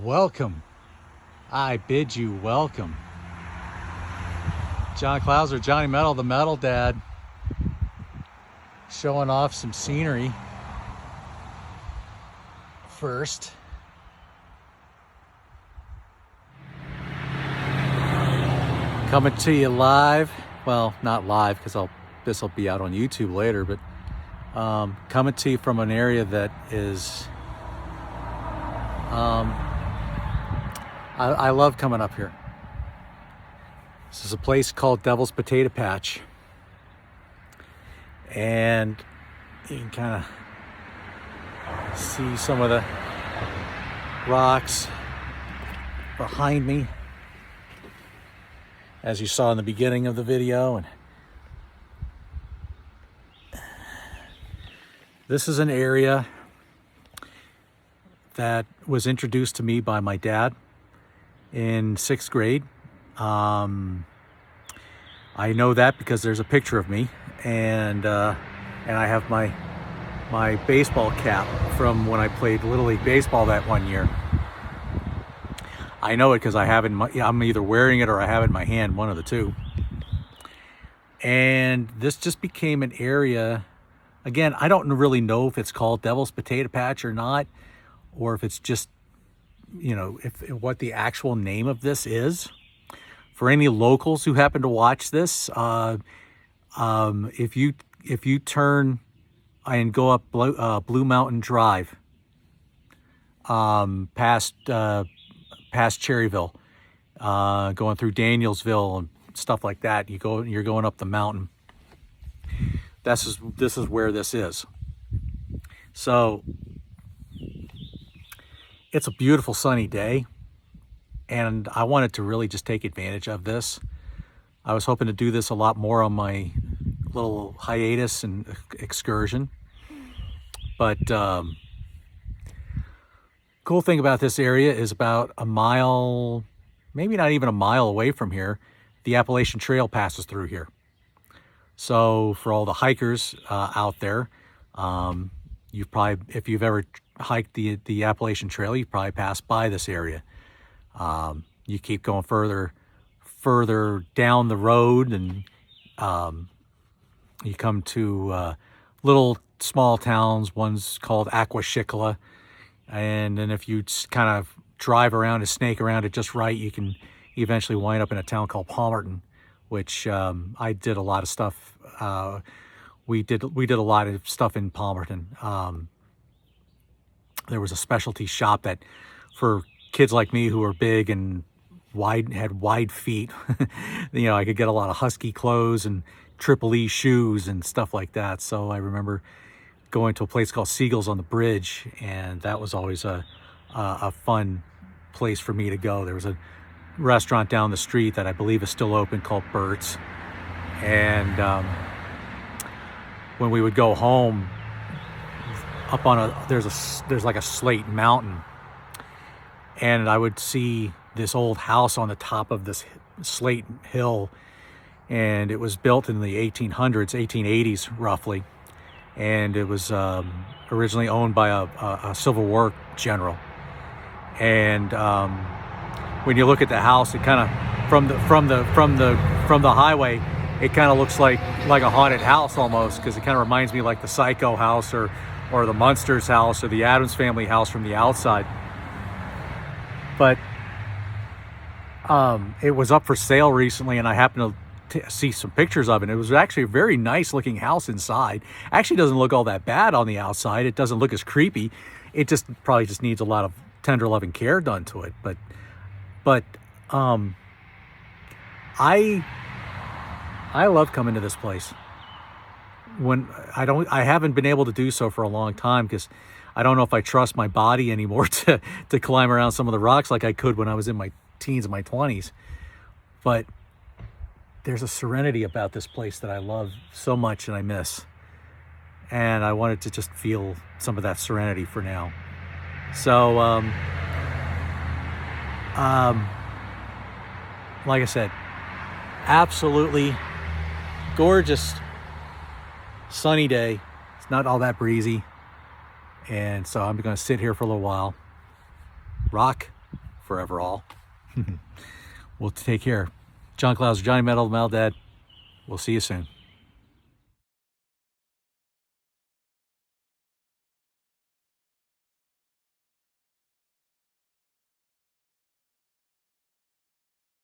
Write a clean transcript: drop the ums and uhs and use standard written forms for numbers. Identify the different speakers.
Speaker 1: Welcome. I bid you welcome. John Clauser, Johnny Metal, the Metal Dad, showing off some scenery first. Coming to you live. Well, not live because this will be out on YouTube later, but coming to you from an area that is I love coming up here. This is a place called Devil's Potato Patch, and you can kind of see some of the rocks behind me, as you saw in the beginning of the video. And this is an area that was introduced to me by my dad in 6th grade. I know that because there's a picture of me, and I have my baseball cap from when I played Little League Baseball that one year. I know it because I have it I'm either wearing it or I have it in my hand, one of the two. And this just became an area. Again, I don't really know if it's called Devil's Potato Patch or not, or if it's just, if what the actual name of this is. For any locals who happen to watch this, if you turn and go up Blue Mountain Drive, past Cherryville, going through Danielsville and stuff like that, you're going up the mountain. This is where this is. So it's a beautiful sunny day, and I wanted to really just take advantage of this. I was hoping to do this a lot more on my little hiatus and excursion. But cool thing about this area is about a mile, maybe not even a mile away from here, the Appalachian Trail passes through here. So for all the hikers out there, you've probably, if you've ever hiked the Appalachian Trail, you probably passed by this area. You keep going further down the road, and you come to little small towns. One's called Aquashikla, and then if you kind of drive around and snake around it just right, you can eventually wind up in a town called Palmerton, which I did a lot of stuff. We did a lot of stuff in Palmerton. There was a specialty shop that, for kids like me who are big and had wide feet, I could get a lot of husky clothes and Triple E shoes and stuff like that. So I remember going to a place called Seagulls on the Bridge, and that was always a fun place for me to go. There was a restaurant down the street that I believe is still open called Bert's, and when we would go home, up on there's like a slate mountain, and I would see this old house on the top of this slate hill, and it was built in the 1800s, 1880s roughly, and it was originally owned by a Civil War general. And when you look at the house, it kind of from the highway, it kind of looks like a haunted house almost, because it kind of reminds me like the Psycho house or the Munsters house or the Addams Family house from the outside. But it was up for sale recently, and I happened to see some pictures of it. It was actually a very nice looking house inside. Actually doesn't look all that bad on the outside. It doesn't look as creepy. It probably just needs a lot of tender loving care done to it. But I love coming to this place. When I haven't been able to do so for a long time, because I don't know if I trust my body anymore to climb around some of the rocks like I could when I was in my teens and my 20s. But there's a serenity about this place that I love so much and I miss. And I wanted to just feel some of that serenity for now. So, like I said, absolutely gorgeous sunny day. It's not all that breezy. And so I'm going to sit here for a little while, rock forever all. We'll take care. John Clauser, Johnny Metal, Mal Dad. We'll see you soon.